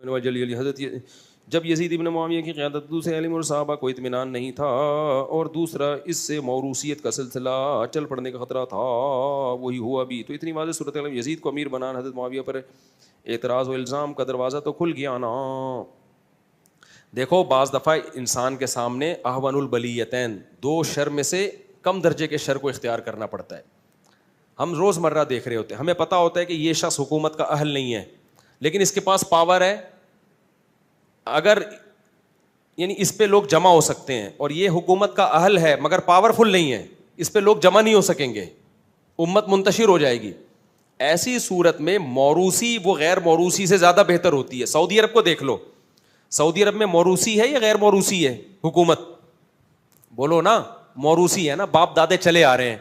حضرت جب یزید ابن معاویہ کی قیادت دوسرے علم اور صحابہ کو اطمینان نہیں تھا اور دوسرا اس سے موروثیت کا سلسلہ چل پڑنے کا خطرہ تھا، وہی ہوا بھی، تو اتنی واضح صورت حال یزید کو امیر بنانا حضرت معاویہ پر اعتراض و الزام کا دروازہ تو کھل گیا نا۔ دیکھو بعض دفعہ انسان کے سامنے احون البلیتین، دو شر میں سے کم درجے کے شر کو اختیار کرنا پڑتا ہے۔ ہم روز مرہ دیکھ رہے ہوتے ہیں، ہمیں پتہ ہوتا ہے کہ یہ شخص حکومت کا اہل نہیں ہے، لیکن اس کے پاس پاور ہے، اگر یعنی اس پہ لوگ جمع ہو سکتے ہیں، اور یہ حکومت کا اہل ہے مگر پاورفل نہیں ہے، اس پہ لوگ جمع نہیں ہو سکیں گے، امت منتشر ہو جائے گی۔ ایسی صورت میں موروثی وہ غیر موروثی سے زیادہ بہتر ہوتی ہے۔ سعودی عرب کو دیکھ لو، سعودی عرب میں موروثی ہے یا غیر موروثی ہے حکومت؟ بولو نا، موروثی ہے نا، باپ دادے چلے آ رہے ہیں۔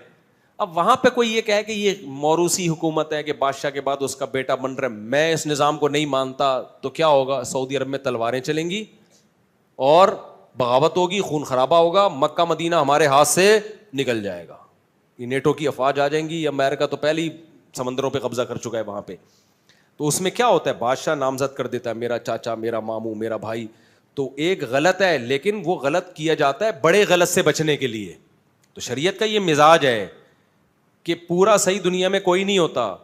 اب وہاں پہ کوئی یہ کہے کہ یہ موروثی حکومت ہے کہ بادشاہ کے بعد اس کا بیٹا بن رہا ہے، میں اس نظام کو نہیں مانتا، تو کیا ہوگا؟ سعودی عرب میں تلواریں چلیں گی اور بغاوت ہوگی، خون خرابہ ہوگا، مکہ مدینہ ہمارے ہاتھ سے نکل جائے گا، یہ نیٹو کی افواج آ جائیں گی، امریکہ تو پہلے ہی سمندروں پہ قبضہ کر چکا ہے وہاں پہ۔ تو اس میں کیا ہوتا ہے؟ بادشاہ نامزد کر دیتا ہے، میرا چاچا، میرا ماموں، میرا بھائی، تو ایک غلط ہے، لیکن وہ غلط کیا جاتا ہے بڑے غلط سے بچنے کے لیے۔ تو شریعت کا یہ مزاج ہے کہ پورا صحیح دنیا میں کوئی نہیں ہوتا،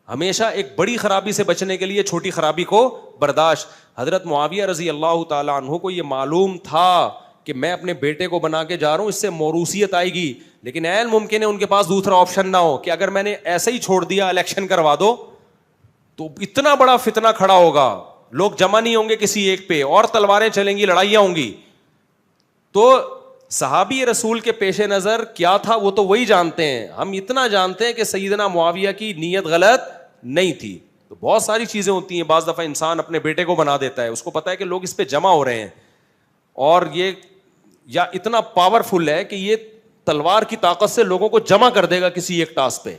ہمیشہ ایک بڑی خرابی سے بچنے کے لیے چھوٹی خرابی کو برداشت۔ حضرت معاویہ رضی اللہ تعالیٰ عنہ کو یہ معلوم تھا کہ میں اپنے بیٹے کو بنا کے جا رہا ہوں، اس سے موروثیت آئے گی، لیکن عین ممکن ہے ان کے پاس دوسرا آپشن نہ ہو کہ اگر میں نے ایسے ہی چھوڑ دیا الیکشن کروا دو تو اتنا بڑا فتنہ کھڑا ہوگا، لوگ جمع نہیں ہوں گے کسی ایک پہ، اور تلواریں چلیں گی، لڑائیاں ہوں گی۔ تو صحابی رسول کے پیش نظر کیا تھا وہ تو وہی جانتے ہیں، ہم اتنا جانتے ہیں کہ سیدنا معاویہ کی نیت غلط نہیں تھی۔ تو بہت ساری چیزیں ہوتی ہیں، بعض دفعہ انسان اپنے بیٹے کو بنا دیتا ہے، اس کو پتا ہے کہ لوگ اس پہ جمع ہو رہے ہیں، اور یہ یا اتنا پاورفل ہے کہ یہ تلوار کی طاقت سے لوگوں کو جمع کر دے گا کسی ایک ٹاسک پہ،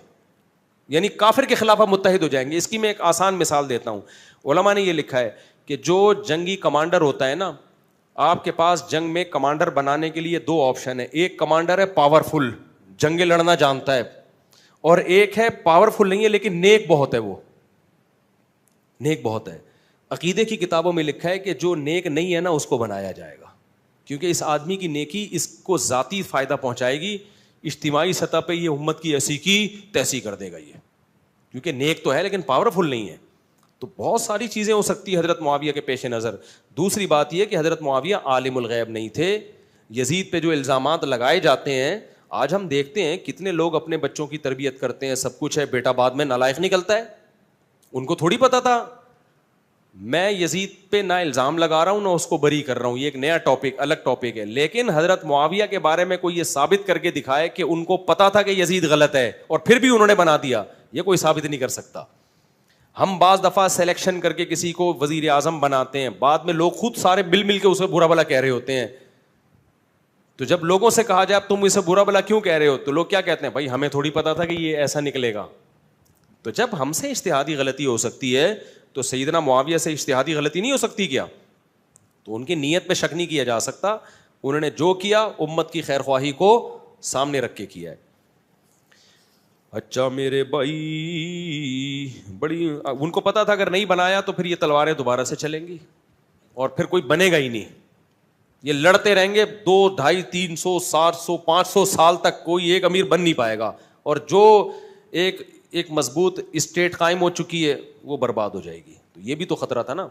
یعنی کافر کے خلاف ہم متحد ہو جائیں گے۔ اس کی میں ایک آسان مثال دیتا ہوں، علماء نے یہ لکھا ہے کہ جو جنگی کمانڈر ہوتا ہے نا، آپ کے پاس جنگ میں کمانڈر بنانے کے لیے دو آپشن ہے، ایک کمانڈر ہے پاورفل، جنگیں لڑنا جانتا ہے، اور ایک ہے پاورفل نہیں ہے لیکن نیک بہت ہے، وہ نیک بہت ہے۔ عقیدے کی کتابوں میں لکھا ہے کہ جو نیک نہیں ہے نا اس کو بنایا جائے گا، کیونکہ اس آدمی کی نیکی اس کو ذاتی فائدہ پہنچائے گی، اجتماعی سطح پہ یہ امت کی ایسی کی تیسی کر دے گا یہ، کیونکہ نیک تو ہے لیکن پاورفل نہیں ہے۔ تو بہت ساری چیزیں ہو سکتی ہے حضرت معاویہ کے پیش نظر۔ دوسری بات یہ کہ حضرت معاویہ عالم الغیب نہیں تھے۔ یزید پہ جو الزامات لگائے جاتے ہیں، آج ہم دیکھتے ہیں کتنے لوگ اپنے بچوں کی تربیت کرتے ہیں، سب کچھ ہے، بیٹا بعد میں نالائق نکلتا ہے، ان کو تھوڑی پتا تھا۔ میں یزید پہ نہ الزام لگا رہا ہوں نہ اس کو بری کر رہا ہوں، یہ ایک نیا ٹاپک، الگ ٹاپک ہے، لیکن حضرت معاویہ کے بارے میں کوئی یہ ثابت کر کے دکھائے کہ ان کو پتا تھا کہ یزید غلط ہے اور پھر بھی انہوں نے بنا دیا، یہ کوئی ثابت نہیں کر سکتا۔ ہم بعض دفعہ سلیکشن کر کے کسی کو وزیر اعظم بناتے ہیں، بعد میں لوگ خود سارے مل کے اسے برا بھلا کہہ رہے ہوتے ہیں، تو جب لوگوں سے کہا جائے اب تم اسے برا بھلا کیوں کہہ رہے ہو، تو لوگ کیا کہتے ہیں؟ بھائی ہمیں تھوڑی پتا تھا کہ یہ ایسا نکلے گا۔ تو جب ہم سے اجتہادی غلطی ہو سکتی ہے تو سیدنا معاویہ سے اجتہادی غلطی نہیں ہو سکتی کیا؟ تو ان کی نیت پہ شک نہیں کیا جا سکتا، انہوں نے جو کیا امت کی خیر خواہی کو سامنے رکھ کے کیا ہے۔ اچھا میرے بھائی، بڑی ان کو پتا تھا اگر نہیں بنایا تو پھر یہ تلواریں دوبارہ سے چلیں گی اور پھر کوئی بنے گا ہی نہیں، یہ لڑتے رہیں گے 200, 250, 300, 700, 500 سال تک کوئی ایک امیر بن نہیں پائے گا، اور جو ایک مضبوط اسٹیٹ قائم ہو چکی ہے وہ برباد ہو جائے گی۔ تو یہ بھی تو خطرہ تھا نا۔